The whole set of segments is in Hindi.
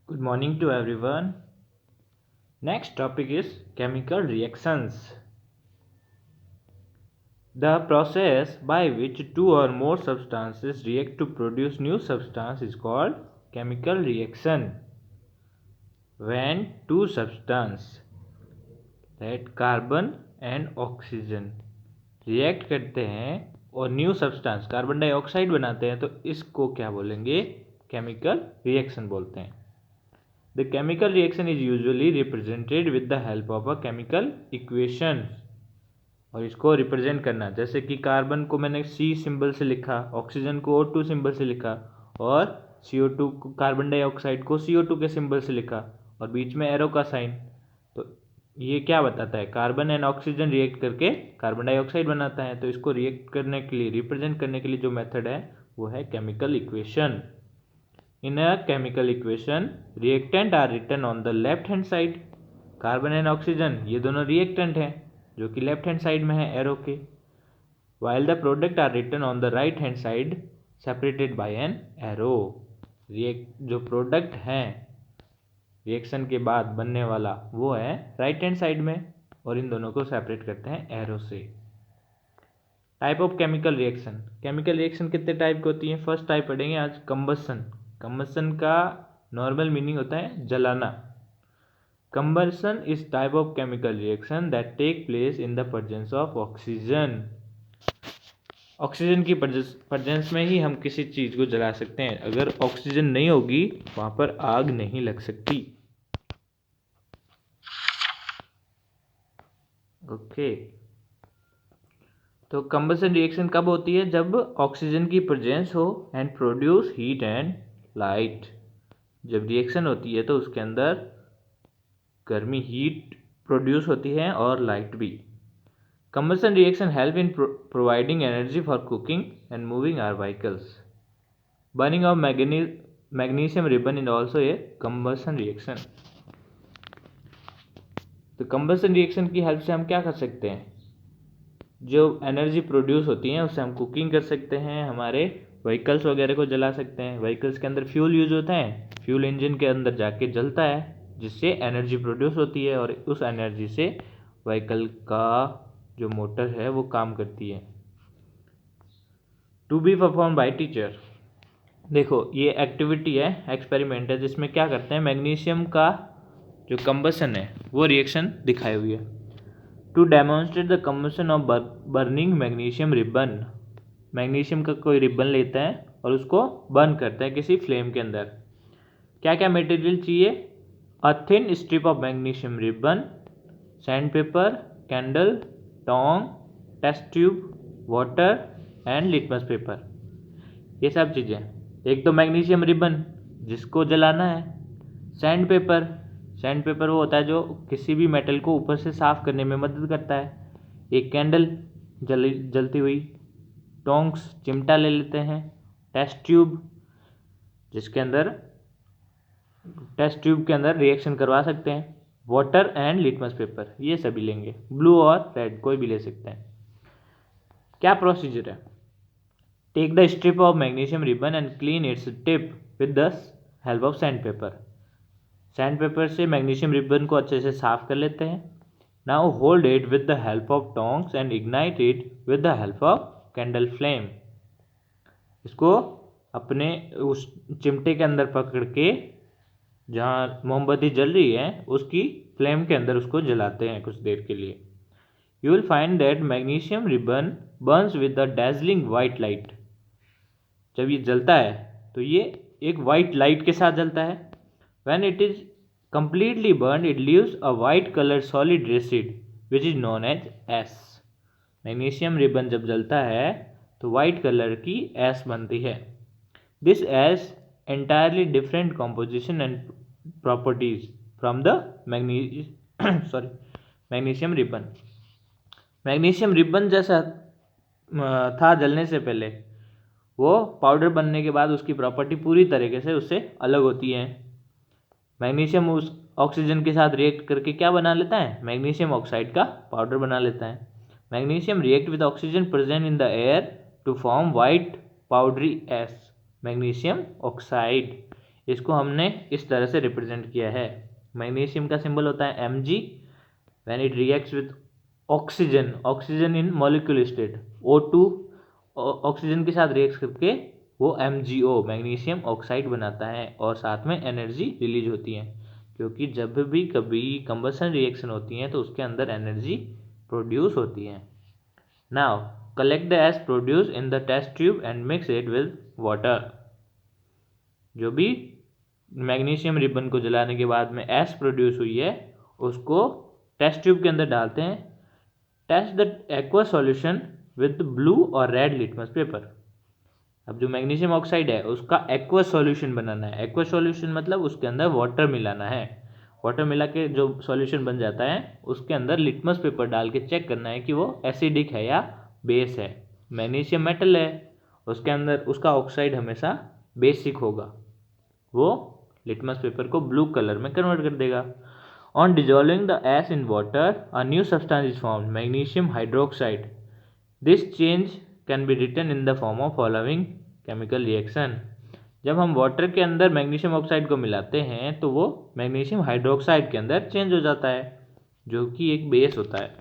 Good morning to everyone. Next topic is chemical reactions. The process by which two or more substances react to produce new substance is called chemical reaction. When two substances, that carbon and oxygen, react करते हैं और न्यू सब्सटेंस कार्बन डाइऑक्साइड बनाते हैं तो इसको क्या बोलेंगे? केमिकल रिएक्शन बोलते हैं. The chemical reaction is usually represented with the help of a chemical equation. और इसको रिप्रेजेंट करना, जैसे कि कार्बन को मैंने C सिंबल से लिखा, ऑक्सीजन को O2 सिंबल से लिखा और CO2 को, कार्बन डाइऑक्साइड को CO2 के सिंबल से लिखा और बीच में एरो का साइन. तो ये क्या बताता है? कार्बन एंड ऑक्सीजन रिएक्ट करके कार्बन डाइऑक्साइड बनाता है. तो इसको रिएक्ट करने के लिए, रिप्रेजेंट करने के लिए जो मेथड है वो है chemical equation. In a chemical equation, reactant are written on the left hand side. Carbon and oxygen ये दोनों रिएक्टेंट हैं जो कि लेफ्ट हैंड साइड में है एरो के. While the product are written on the right hand side, separated by an arrow. जो प्रोडक्ट हैं रिएक्शन के बाद बनने वाला वो है राइट हैंड साइड में और इन दोनों को सेपरेट करते हैं एरो से. Type of chemical reaction. Chemical reaction कितने टाइप की होती है? फर्स्ट टाइप पढ़ेंगे आज, कंबसन. कंबसन का नॉर्मल मीनिंग होता है जलाना. Combustion is type of chemical reaction that take place in the presence of oxygen. Oxygen की प्रेजेंस में ही हम किसी चीज को जला सकते हैं. अगर ऑक्सीजन नहीं होगी वहां पर आग नहीं लग सकती. ओके. तो कंबसन रिएक्शन कब होती है? जब ऑक्सीजन की प्रेजेंस हो and produce heat and light. जब रिएक्शन होती है तो उसके अंदर गर्मी, हीट प्रोड्यूस होती है और लाइट भी. Combustion reaction help in providing energy for cooking and moving our vehicles. Burning of magnesium ribbon is also a combustion reaction. तो कंबसन रिएक्शन की हेल्प से हम क्या कर सकते हैं? जो एनर्जी प्रोड्यूस होती है उससे हम कुकिंग कर सकते हैं, हमारे व्हीकल्स वगैरह को जला सकते हैं. व्हीकल्स के अंदर फ्यूल यूज होता है, फ्यूल इंजन के अंदर जाके जलता है जिससे एनर्जी प्रोड्यूस होती है और उस एनर्जी से व्हीकल का जो मोटर है वो काम करती है. To be perform by teacher. देखो ये एक्टिविटी है, एक्सपेरिमेंट है जिसमें क्या करते हैं, मैग्नीशियम का जो कंबसन है वो रिएक्शन दिखाई हुई है. To demonstrate the combustion of burning magnesium ribbon. Magnesium का कोई रिबन लेता है और उसको बर्न करता है किसी फ्लेम के अंदर. क्या क्या मटेरियल चाहिए? A thin strip of magnesium ribbon, sand paper, candle, tong, test tube, water and litmus paper. ये सब चीज़ें. एक तो मैग्नीशियम रिबन जिसको जलाना है. सैंड पेपर, सैंड पेपर वो होता है जो किसी भी मेटल को ऊपर से साफ करने में मदद करता है. एक कैंडल जलती हुई. टोंग्स, चिमटा ले लेते हैं. टेस्ट ट्यूब, जिसके अंदर टेस्ट ट्यूब के अंदर रिएक्शन करवा सकते हैं. वाटर एंड लिटमस पेपर, ये सभी लेंगे. ब्लू और रेड कोई भी ले सकते हैं. क्या प्रोसीजर है? Take the strip of magnesium ribbon and clean its tip with the help of sand paper. Sand paper से मैग्नीशियम रिबन को अच्छे से साफ कर लेते हैं. Now hold it with the help of tongs and ignite it with the help of candle flame. इसको अपने उस चिमटे के अंदर पकड़ के जहाँ मोमबत्ती जल रही है उसकी फ्लेम के अंदर उसको जलाते हैं कुछ देर के लिए. You will find that magnesium ribbon Burns with the dazzling white light. जब ये जलता है तो ये एक वाइट लाइट के साथ जलता है. When it is completely burned, it leaves a white colored solid resid which is known as ash. Magnesium ribbon जब जलता है तो वाइट कलर की एश बनती है. This ash entirely different composition and properties from the magnesium ribbon. Magnesium ribbon जैसा था जलने से पहले, वो पाउडर बनने के बाद उसकी प्रॉपर्टी पूरी तरीके से उससे अलग होती है. मैग्नीशियम उस ऑक्सीजन के साथ रिएक्ट करके क्या बना लेता है? मैग्नीशियम ऑक्साइड का पाउडर बना लेता है. Magnesium react with oxygen present in the air to form white powdery ash, magnesium oxide. इसको हमने इस तरह से रिप्रेजेंट किया है। मैग्नीशियम का सिंबल होता है Mg when it reacts with oxygen in molecular state. O2 oxygen के साथ रिएक्ट करके वो MgO मैग्नीशियम ऑक्साइड बनाता है और साथ में एनर्जी रिलीज होती है, क्योंकि जब भी कभी कंबसन रिएक्शन होती है तो उसके अंदर एनर्जी प्रोड्यूस होती है। Now collect the ash produce in the test tube and mix it with water. जो भी मैग्नीशियम रिबन को जलाने के बाद में एस प्रोड्यूस हुई है उसको टेस्ट ट्यूब के अंदर डालते हैं। Test the aqua solution with blue और रेड लिटमस पेपर। अब जो मैग्नीशियम ऑक्साइड है उसका एक्वा सॉल्यूशन बनाना है। एक्वा सॉल्यूशन मतलब उसके अंदर वाटर मिलाना है। वाटर मिला के जो सॉल्यूशन बन जाता है उसके अंदर लिटमस पेपर डाल के चेक करना है कि वो एसिडिक है या बेस है। मैग्नीशियम मेटल है, उसके अंदर उसका ऑक्साइड हमेशा बेसिक होगा, वो लिटमस पेपर को ब्लू कलर में कन्वर्ट कर देगा। On dissolving the ash in water a new substance is formed, magnesium hydroxide. This change can be written in the form of following chemical reaction. जब हम वाटर के अंदर मैग्नीशियम ऑक्साइड को मिलाते हैं तो वो मैग्नीशियम हाइड्रोक्साइड के अंदर चेंज हो जाता है, जो कि एक बेस होता है।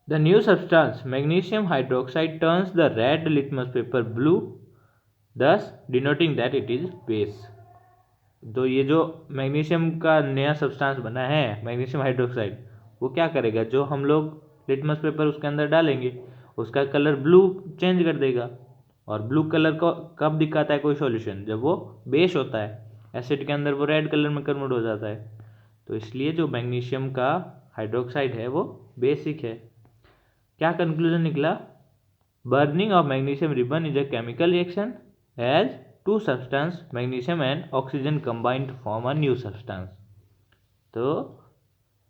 The new substance magnesium hydroxide turns the red litmus paper blue, thus denoting that it is base। तो ये जो मैग्नीशियम का नया सब्सटेंस बना है मैग्नीशियम हाइड्रोक्साइड, वो क्या करेगा, जो हम लोग लिटमस पेपर उसके अंदर डालेंगे उसका कलर ब्लू चेंज कर देगा। और ब्लू कलर को कब दिखाता है कोई सॉल्यूशन, जब वो बेस होता है, एसिड के अंदर वो रेड कलर में कन्वर्ट हो जाता है। तो इसलिए जो मैग्नीशियम का हाइड्रोक्साइड है वो बेसिक है। क्या कंक्लूजन निकला? Burning of magnesium ribbon is a chemical reaction as two substance magnesium and oxygen combine to form a new substance। तो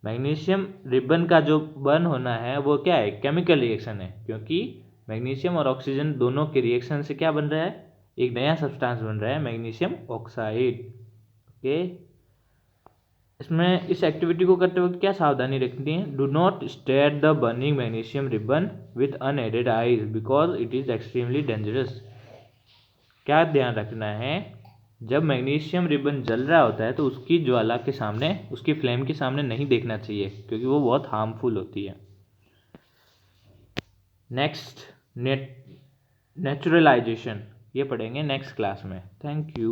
मैग्नीशियम रिबन का जो बर्न होना है वो क्या है, केमिकल रिएक्शन है, क्योंकि मैग्नीशियम और ऑक्सीजन दोनों के रिएक्शन से क्या बन रहा है, एक नया सब्सटेंस बन रहा है मैग्नीशियम ऑक्साइड। ओके, इसमें इस एक्टिविटी को करते वक्त क्या सावधानी रखनी है? Do not stare the burning magnesium ribbon with unaided eyes because it is extremely dangerous. क्या ध्यान रखना है, जब मैग्नीशियम रिबन जल रहा होता है तो उसकी ज्वाला के सामने, उसकी फ्लेम के सामने नहीं देखना चाहिए, क्योंकि वो बहुत हार्मफुल होती है। नेक्स्ट नेचुरलाइजेशन ये पढ़ेंगे नेक्स्ट क्लास में। Thank you.